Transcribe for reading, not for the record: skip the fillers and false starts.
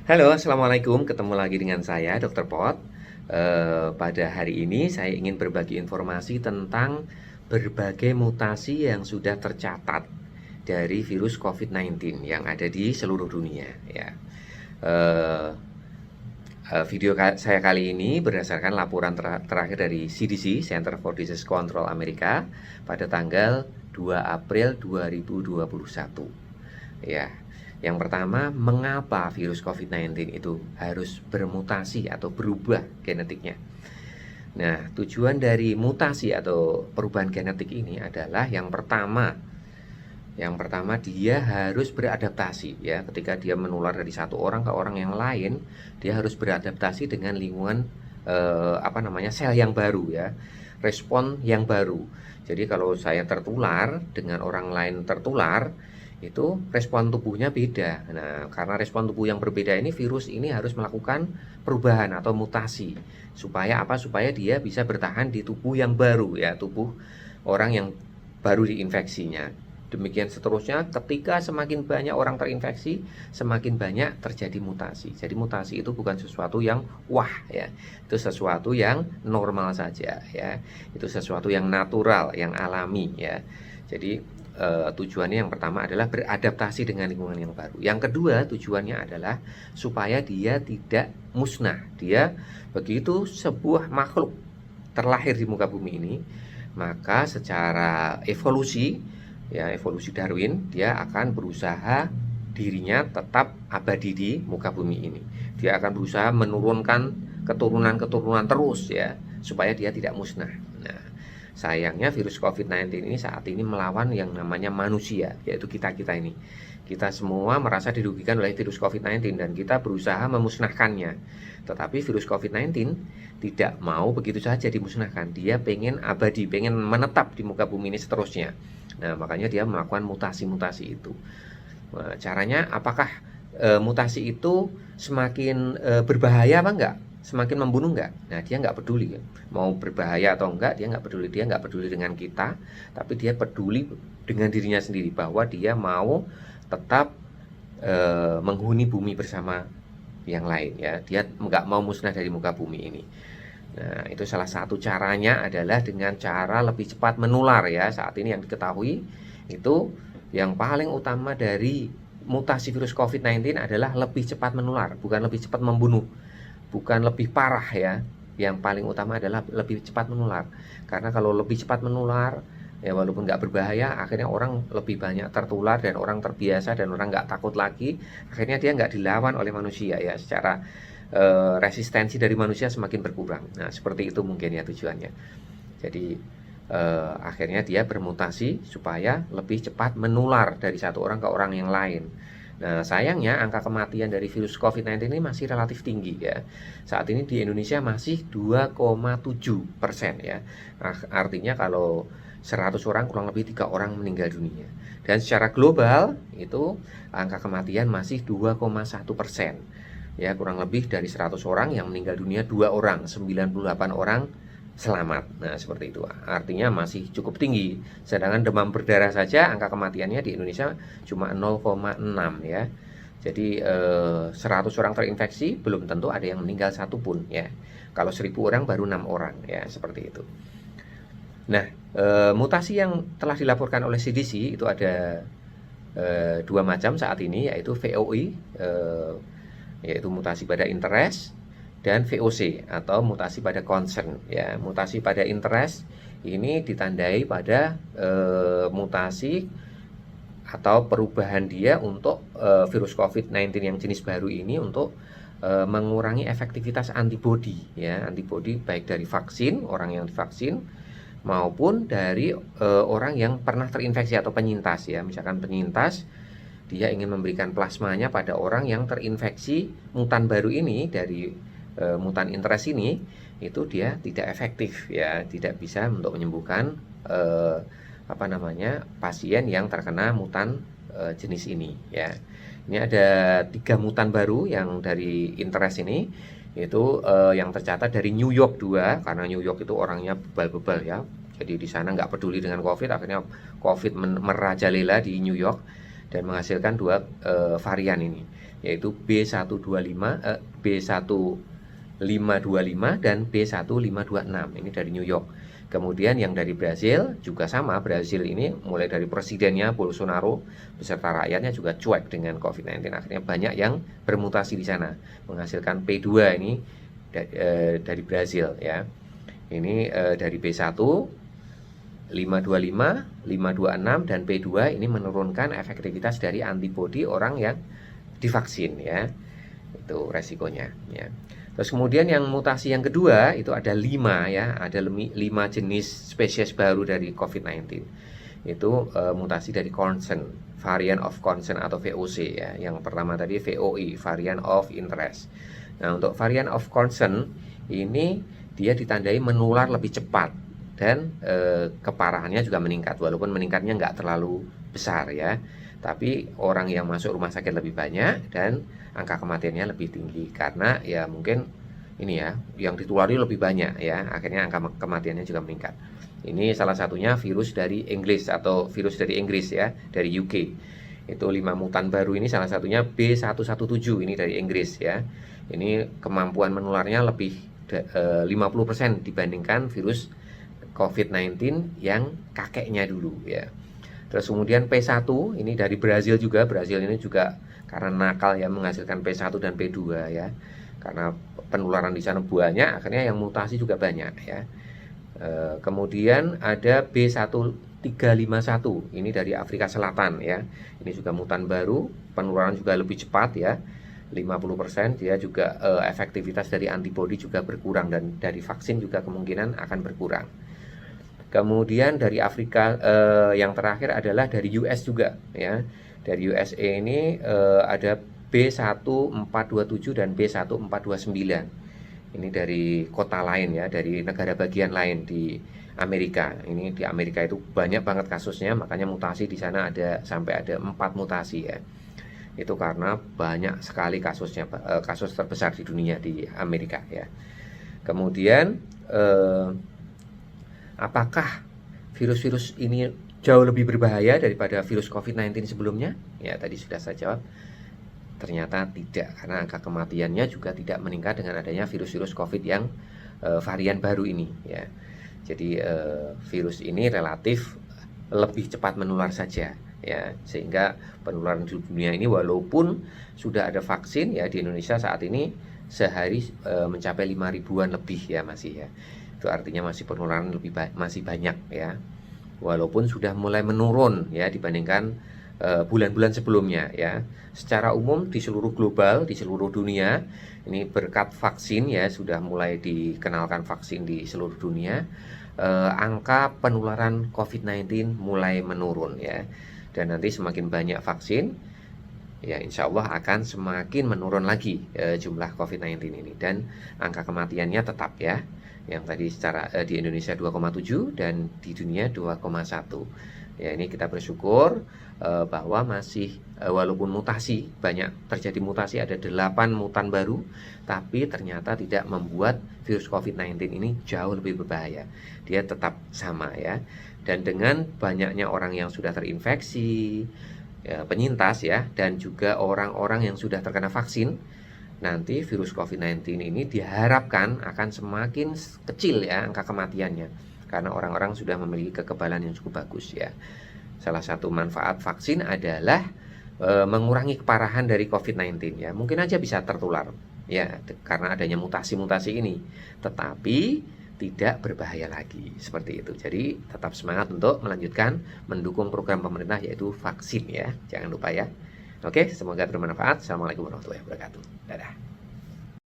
Halo, Assalamualaikum. Ketemu lagi dengan saya, Dr. Pot. Pada hari ini saya ingin berbagi informasi tentang berbagai mutasi yang sudah tercatat dari virus COVID-19 yang ada di seluruh dunia. Ya, Eh, video saya kali ini berdasarkan laporan terakhir dari CDC, Center for Disease Control Amerika, pada tanggal 2 April 2021. Ya, yang pertama, mengapa virus COVID-19 itu harus bermutasi atau berubah genetiknya? Nah, tujuan dari mutasi atau perubahan genetik ini adalah yang pertama dia harus beradaptasi ya. Ketika dia menular dari satu orang ke orang yang lain, dia harus beradaptasi dengan lingkungan sel yang baru ya, respon yang baru. Jadi kalau saya tertular dengan orang lain tertular, itu respon tubuhnya beda. Nah, karena respon tubuh yang berbeda ini, virus ini harus melakukan perubahan atau mutasi. Supaya apa? Supaya dia bisa bertahan di tubuh yang baru ya, tubuh orang yang baru diinfeksinya. Demikian seterusnya, ketika semakin banyak orang terinfeksi, semakin banyak terjadi mutasi. Jadi mutasi itu bukan sesuatu yang wah ya. Itu sesuatu yang normal saja ya. Itu sesuatu yang natural, yang alami ya. Jadi tujuannya yang pertama adalah beradaptasi dengan lingkungan yang baru. Yang kedua, tujuannya adalah supaya dia tidak musnah. Dia begitu sebuah makhluk terlahir di muka bumi ini, maka secara evolusi ya, evolusi Darwin, dia akan berusaha dirinya tetap abadi di muka bumi ini. Dia akan berusaha menurunkan keturunan-keturunan terus ya, supaya dia tidak musnah. Nah, sayangnya virus COVID-19 ini saat ini melawan yang namanya manusia, yaitu kita-kita ini. Kita semua merasa dirugikan oleh virus COVID-19 dan kita berusaha memusnahkannya. Tetapi virus COVID-19 tidak mau begitu saja dimusnahkan. Dia pengen abadi, pengen menetap di muka bumi ini seterusnya. Nah, makanya dia melakukan mutasi-mutasi itu. Nah, caranya apakah mutasi itu semakin berbahaya apa enggak? Semakin membunuh enggak? Nah, dia enggak peduli ya. Mau berbahaya atau enggak, dia enggak peduli. Dia enggak peduli dengan kita, tapi dia peduli dengan dirinya sendiri bahwa dia mau tetap menghuni bumi bersama yang lain ya. Dia enggak mau musnah dari muka bumi ini. Nah, itu salah satu caranya adalah dengan cara lebih cepat menular ya. Saat ini yang diketahui itu yang paling utama dari mutasi virus COVID-19 adalah lebih cepat menular, bukan lebih cepat membunuh, bukan lebih parah ya. Yang paling utama adalah lebih cepat menular. Karena kalau lebih cepat menular, ya walaupun nggak berbahaya, akhirnya orang lebih banyak tertular dan orang terbiasa dan orang nggak takut lagi. Akhirnya dia nggak dilawan oleh manusia ya, secara resistensi dari manusia semakin berkurang. Nah, seperti itu mungkin ya tujuannya. Jadi akhirnya dia bermutasi supaya lebih cepat menular dari satu orang ke orang yang lain. Nah, sayangnya angka kematian dari virus COVID-19 ini masih relatif tinggi ya. Saat ini di Indonesia masih 2,7% ya. Nah, artinya kalau 100 orang kurang lebih 3 orang meninggal dunia. Dan secara global itu angka kematian masih 2,1%. Ya, kurang lebih dari 100 orang yang meninggal dunia 2 orang, 98 orang selamat. Nah, seperti itu. Artinya masih cukup tinggi. Sedangkan demam berdarah saja angka kematiannya di Indonesia cuma 0,6 ya. Jadi 100 orang terinfeksi belum tentu ada yang meninggal satu pun ya. Kalau 1000 orang baru 6 orang ya, seperti itu. Nah, mutasi yang telah dilaporkan oleh CDC itu ada 2 macam saat ini, yaitu VOI, yaitu mutasi pada interest, dan VOC atau mutasi pada concern ya. Mutasi pada interest ini ditandai pada mutasi atau perubahan dia untuk virus COVID-19 yang jenis baru ini untuk mengurangi efektivitas antibodi ya, antibodi baik dari vaksin, orang yang divaksin maupun dari orang yang pernah terinfeksi atau penyintas ya. Misalkan penyintas, dia ingin memberikan plasmanya pada orang yang terinfeksi mutan baru ini dari mutan interest ini, itu dia tidak efektif ya, tidak bisa untuk menyembuhkan pasien yang terkena mutan jenis ini ya. Ini ada 3 mutan baru yang dari interest ini, yaitu yang tercatat dari New York 2, karena New York itu orangnya bebal-bebal ya. Jadi di sana nggak peduli dengan COVID, akhirnya COVID merajalela di New York. dan menghasilkan dua varian ini, yaitu B1525 dan B1526. Ini dari New York. Kemudian yang dari Brasil juga sama. Brasil ini mulai dari presidennya Bolsonaro beserta rakyatnya juga cuek dengan COVID-19. Akhirnya banyak yang bermutasi di sana, menghasilkan P2 ini dari Brasil ya. Ini dari B1 525, 526 dan P2 ini menurunkan efektivitas dari antibodi orang yang divaksin ya. Itu resikonya ya. Terus kemudian yang mutasi yang kedua itu ada 5 ya, ada 5 jenis spesies baru dari COVID-19. Itu mutasi dari concern, variant of concern atau VOC ya. Yang pertama tadi VOI, variant of interest. Nah, untuk variant of concern ini dia ditandai menular lebih cepat dan keparahannya juga meningkat, walaupun meningkatnya nggak terlalu besar ya. Tapi orang yang masuk rumah sakit lebih banyak dan angka kematiannya lebih tinggi karena ya mungkin ini ya yang ditulari lebih banyak ya, akhirnya angka kematiannya juga meningkat. Ini salah satunya virus dari Inggris atau virus dari Inggris ya, dari UK. Itu 5 mutan baru ini salah satunya B117 ini dari Inggris ya. Ini kemampuan menularnya lebih 50% dibandingkan virus COVID-19 yang kakeknya dulu ya. Terus kemudian P1 ini dari Brasil juga. Brasil ini juga karena nakal ya menghasilkan P1 dan P2 ya. Karena penularan di sana banyak, akhirnya yang mutasi juga banyak ya. Kemudian ada B1351 ini dari Afrika Selatan ya. Ini juga mutan baru, penularan juga lebih cepat ya. 50%, dia juga efektivitas dari antibodi juga berkurang dan dari vaksin juga kemungkinan akan berkurang. Kemudian dari Afrika yang terakhir adalah dari US juga ya. Dari USA ini ada B1427 dan B1429. Ini dari kota lain ya, dari negara bagian lain di Amerika. Ini di Amerika itu banyak banget kasusnya, makanya mutasi di sana ada sampai ada 4 mutasi ya. Itu karena banyak sekali kasusnya, kasus terbesar di dunia di Amerika ya. Kemudian apakah virus-virus ini jauh lebih berbahaya daripada virus COVID-19 sebelumnya? Ya, tadi sudah saya jawab. Ternyata tidak, karena angka kematiannya juga tidak meningkat dengan adanya virus-virus COVID yang varian baru ini ya. Jadi virus ini relatif lebih cepat menular saja ya, sehingga penularan di dunia ini walaupun sudah ada vaksin ya, di Indonesia saat ini sehari mencapai 5.000-an lebih ya masih ya. Itu artinya masih penularan masih banyak ya, walaupun sudah mulai menurun ya dibandingkan bulan-bulan sebelumnya ya. Secara umum di seluruh global, di seluruh dunia ini berkat vaksin ya, sudah mulai dikenalkan vaksin di seluruh dunia, angka penularan COVID-19 mulai menurun ya. Dan nanti semakin banyak vaksin ya, insya Allah akan semakin menurun lagi jumlah COVID-19 ini, dan angka kematiannya tetap ya, yang tadi secara di Indonesia 2,7 dan di dunia 2,1 ya. Ini kita bersyukur bahwa masih walaupun mutasi banyak terjadi mutasi, ada 8 mutan baru, tapi ternyata tidak membuat virus COVID-19 ini jauh lebih berbahaya. Dia tetap sama ya. Dan dengan banyaknya orang yang sudah terinfeksi ya, penyintas ya, dan juga orang-orang yang sudah terkena vaksin, nanti virus COVID-19 ini diharapkan akan semakin kecil ya angka kematiannya, karena orang-orang sudah memiliki kekebalan yang cukup bagus ya. Salah satu manfaat vaksin adalah mengurangi keparahan dari COVID-19 ya. Mungkin aja bisa tertular ya karena adanya mutasi-mutasi ini, tetapi tidak berbahaya lagi seperti itu. Jadi tetap semangat untuk melanjutkan mendukung program pemerintah yaitu vaksin ya. Jangan lupa ya. Oke, semoga bermanfaat. Assalamualaikum warahmatullahi wabarakatuh. Dadah.